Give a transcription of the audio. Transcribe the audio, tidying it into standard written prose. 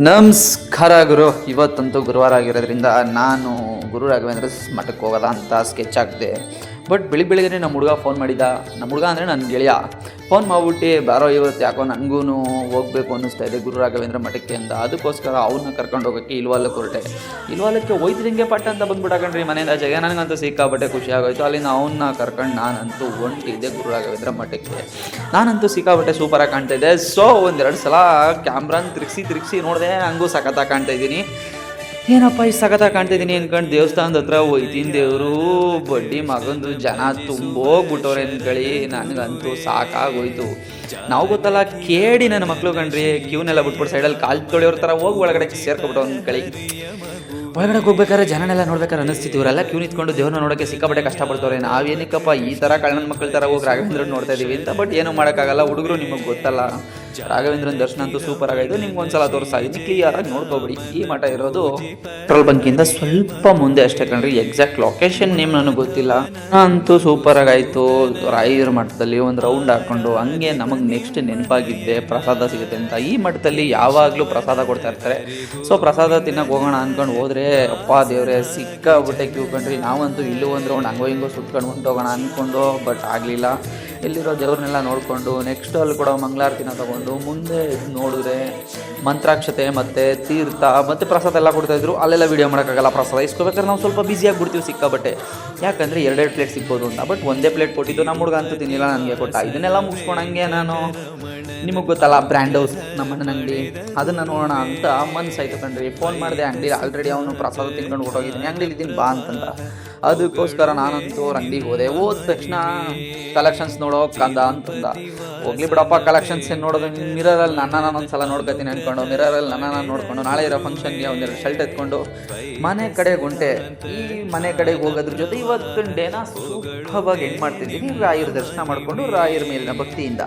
ನಮಸ್ಕಾರ ಗುರು. ಇವತ್ತಂತೂ ಗುರುವಾರ ಆಗಿರೋದ್ರಿಂದ ನಾನು ಗುರು ರಾಘವೇಂದ್ರ ಮಠಕ್ಕೆ ಹೋಗೋದ ಅಂತ ಸ್ಕೆಚ್ ಹಾಕಿದೆ. ಬಟ್ ಬೆಳಿಗ್ಗೆ ನಮ್ಮ ಹುಡುಗ ಫೋನ್ ಮಾಡಿದ. ನಮ್ಮ ಹುಡುಗ ಅಂದರೆ ನನ್ನ ಗೆಳೆಯ ಫೋನ್ ಮಾಡ್ಬಿಟ್ಟು ಬಾರೋ ಇವತ್ತು ಯಾಕೋ ನನಗೂ ಹೋಗಬೇಕು ಅನ್ನಿಸ್ತಾ ಇದೆ ಗುರು ರಾಘವೇಂದ್ರ ಮಠಕ್ಕೆ ಅಂತ. ಅದಕ್ಕೋಸ್ಕರ ಅವನ್ನ ಕರ್ಕೊಂಡು ಹೋಗೋಕ್ಕೆ ಇಲ್ವಾಲಕ್ಕೆ ಹೊರಟೆ. ಇಲ್ವಾಲಕ್ಕೆ ಹೋಯ್ತಿದಂಗೆ ಪಟ್ಟ ಅಂತ ಬಂದ್ಬಿಟ್ಟಾಕಂಡ್ರಿ ಮನೆಯಿಂದ ಜಗ. ನನಗಂತೂ ಸಿಕ್ಕಾಪಟ್ಟೆ ಖುಷಿ ಆಗೋಯ್ತು. ಅಲ್ಲಿಂದ ಅವನ್ನ ಕರ್ಕೊಂಡು ನಾನಂತೂ ಹೊಂಟಿದ್ದೆ ಗುರು ರಾಘವೇಂದ್ರ ಮಠಕ್ಕೆ. ನಾನಂತೂ ಸಿಕ್ಕಾಪಟ್ಟೆ ಸೂಪರಾಗಿ ಕಾಣ್ತಾ ಇದ್ದೆ. ಸೊ ಒಂದೆರಡು ಸಲ ಕ್ಯಾಮ್ರಾನ ತಿರುಗಿಸಿ ನೋಡಿದೆ. ಹಂಗೂ ಸಖತ್ತಾಗಿ ಕಾಣ್ತಾ ಇದ್ದೀನಿ. ಏನಪ್ಪ ಈ ಸಖತ್ತಾಗಿ ಕಾಣ್ತಿದ್ದೀನಿ ಅಂದ್ಕೊಂಡು ದೇವಸ್ಥಾನದ ಹತ್ರ ಹೋಯ್ತೀನಿ. ದೇವರು ಬಡ್ಡಿ ಮಗಂದು ಜನ ತುಂಬೋಗ್ಬಿಟ್ಟವ್ರೆ ಅಂದ್ಕೊಳ್ಳಿ. ನನಗಂತೂ ಸಾಕಾಗೋಯ್ತು. ನಾವು ಗೊತ್ತಲ್ಲ ಕೇಳಿ ನನ್ನ ಮಕ್ಕಳು ಕಣ್ರಿ ಕ್ಯೂನೆಲ್ಲ ಬಿಟ್ಬಿಟ್ಟು ಸೈಡಲ್ಲಿ ಕಾಲು ತೊಳೆಯೋರ ಥರ ಹೋಗಿ ಒಳಗಡೆ ಸೇರ್ಕೊಬಿಟ್ಟು ಅಂದ್ಕೊಳ್ಳಿ. ಒಳಗಡೆ ಹೋಗ್ಬೇಕಾದ್ರೆ ಜನನೆಲ್ಲ ನೋಡ್ಬೇಕಾದ್ರೆ ಅನಿಸ್ತಿತ್ತು ಇವರೆಲ್ಲ ಕ್ಯೂ ನಿಂತ್ಕೊಂಡು ದೇವ್ರನ್ನ ನೋಡೋಕ್ಕೆ ಸಿಕ್ಕಾಪಟ್ಟೆ ಕಷ್ಟಪಡ್ತವ್ರೆ. ನಾವೇನಕ್ಕಪ್ಪ ಈ ಥರ ಕಳ್ಳನ ಮಕ್ಕಳ ಥರ ಹೋಗಿ ರಾಘವೇಂದ್ರನ್ನ ನೋಡ್ತಾ ಇದ್ದೀವಿ ಅಂತ. ಬಟ್ ಏನೂ ಮಾಡೋಕ್ಕಾಗಲ್ಲ. ಹುಡುಗರು ನಿಮಗೆ ಗೊತ್ತಲ್ಲ, ರಾಘವೇಂದ್ರನ ದರ್ಶನ ಅಂತೂ ಸೂಪರ್ ಆಗಾಯಿತು. ನಿಮ್ಗೆ ಒಂದ್ಸಲ ತೋರಿಸ್ತಾ ಇದ್ದೀನಿ, ಕ್ಲಿಯರಾಗಿ ನೋಡ್ಕೊಬಿಡಿ. ಈ ಮಠ ಇರೋದು ಪೆಟ್ರೋಲ್ ಬಂಕಿಂದ ಸ್ವಲ್ಪ ಮುಂದೆ ಅಷ್ಟೇ ಕಣ್ರಿ. ಎಕ್ಸಾಕ್ಟ್ ಲೊಕೇಶನ್ ನೇಮ್ ನನಗೆ ಗೊತ್ತಿಲ್ಲ. ಅಂತೂ ಸೂಪರ್ ಆಗಾಯಿತು. ರಾಯರ ಮಠದಲ್ಲಿ ಒಂದು ರೌಂಡ್ ಹಾಕ್ಕೊಂಡು ಹಂಗೆ ನಮಗೆ ನೆಕ್ಸ್ಟ್ ನೆನಪಾಗಿದ್ದೆ ಪ್ರಸಾದ ಸಿಗುತ್ತೆ ಅಂತ. ಈ ಮಠದಲ್ಲಿ ಯಾವಾಗಲೂ ಪ್ರಸಾದ ಕೊಡ್ತಾ ಇರ್ತಾರೆ. ಸೊ ಪ್ರಸಾದ ತಿನ್ನಕ್ಕೆ ಹೋಗೋಣ ಅಂದ್ಕೊಂಡು ಹೋದರೆ ಅಪ್ಪ ದೇವ್ರೆ ಸಿಕ್ಕಾಬಿಟ್ಟೆ ಕ್ಯೂ ಕಣ್ರಿ. ನಾವಂತೂ ಇಲ್ಲೂ ಒಂದು ರೌಂಡ್ ಹಂಗೋ ಹಿಂಗೋ ಸುತ್ಕೊಂಡು ಹೊಂಟೋಗೋಣ ಅಂದ್ಕೊಂಡು ಬಟ್ ಆಗಲಿಲ್ಲ. ಎಲ್ಲಿರೋ ದೇವ್ರನ್ನೆಲ್ಲ ನೋಡಿಕೊಂಡು ನೆಕ್ಸ್ಟ್ ಅಲ್ಲಿ ಕೂಡ ಮಂಗಳಾರತಿನ ತೊಗೊಂಡು ಮುಂದೆ ನೋಡಿದ್ರೆ ಮಂತ್ರಾಕ್ಷತೆ ಮತ್ತು ತೀರ್ಥ ಮತ್ತು ಪ್ರಸಾದ ಎಲ್ಲ ಕೊಡ್ತಾಯಿದ್ರು. ಅಲ್ಲೆಲ್ಲ ವೀಡಿಯೋ ಮಾಡೋಕ್ಕಾಗಲ್ಲ. ಪ್ರಸಾದ ಇಸ್ಕೋಬೇಕಾದ್ರೆ ನಾವು ಸ್ವಲ್ಪ ಬಿಸಿಯಾಗಿಬಿಡ್ತೀವಿ ಸಿಕ್ಕಾಬಟ್ಟೆ. ಯಾಕಂದರೆ ಎರಡೆರಡು ಪ್ಲೇಟ್ ಸಿಗ್ಬೋದು ಅಂತ. ಬಟ್ ಒಂದೇ ಪ್ಲೇಟ್ ಕೊಟ್ಟಿದ್ದು ನಮ್ಮ ಹುಡುಗ ಅಂತೂ ತಿನ್ನಿಲ್ಲ, ನನಗೆ ಕೊಟ್ಟ. ಇದನ್ನೆಲ್ಲ ಮುಗಿಸ್ಕೊಂಡಂಗೆ ನಾನು ನಿಮಗೆ ಗೊತ್ತಲ್ಲ ಬ್ರ್ಯಾಂಡ್ ಹೌಸ್ ನಮ್ಮ ಅಣ್ಣನ ಅಂಗಡಿ, ಅದನ್ನು ನೋಡೋಣ ಅಂತ ಮನಸ್ಸಾಯ್ತು ಕಣ್ರಿ. ಫೋನ್ ಮಾಡಿದೆ ಅಂಗಡಿ. ಆಲ್ರೆಡಿ ಅವನು ಪ್ರಸಾದ ತಿನ್ಕೊಂಡು ಹೊಟ್ಟೋಗಿದ್ದೀನಿ, ಅಂಗಡಿಲಿ ಇದ್ದೀನಿ ಬಾ ಅಂತಂದ. ಅದಕ್ಕೋಸ್ಕರ ನಾನಂತೂ ಅಂಗಡಿಗೆ ಹೋದ ತಕ್ಷಣ ಕಲೆಕ್ಷನ್ಸ್ ನೋಡೋ ಕಂದ ಅಂತಂದ. ಹೋಗ್ಲಿ ಬಿಡಪ್ಪ ಕಲೆಕ್ಷನ್ಸ್ ಏನು ನೋಡೋದು. ಮಿರರಲ್ಲಿ ನಾನೊಂದು ಸಲ ನೋಡ್ಕೊತೀನಿ ಅಂದ್ಕೊಂಡು ಮಿರರಲ್ಲಿ ನಾನು ನೋಡಿಕೊಂಡು ನಾಳೆ ಇರೋ ಫಂಕ್ಷನ್ಗೆ ಒಂದೆರಡು ಶರ್ಟ್ ಎತ್ಕೊಂಡು ಮನೆ ಕಡೆಗೆ ಹೊಂಟೆ. ಈ ಮನೆ ಕಡೆಗೆ ಹೋಗೋದ್ರ ಜೊತೆ ಇವತ್ತಿನ ಡೇನ ಸೂಪರ್ವಾಗಿ ಹೆಂಗೆ ಮಾಡ್ತಿದ್ದೀನಿ, ರಾಯರ ದರ್ಶನ ಮಾಡಿಕೊಂಡು ರಾಯರ ಮೇಲಿನ ಭಕ್ತಿಯಿಂದ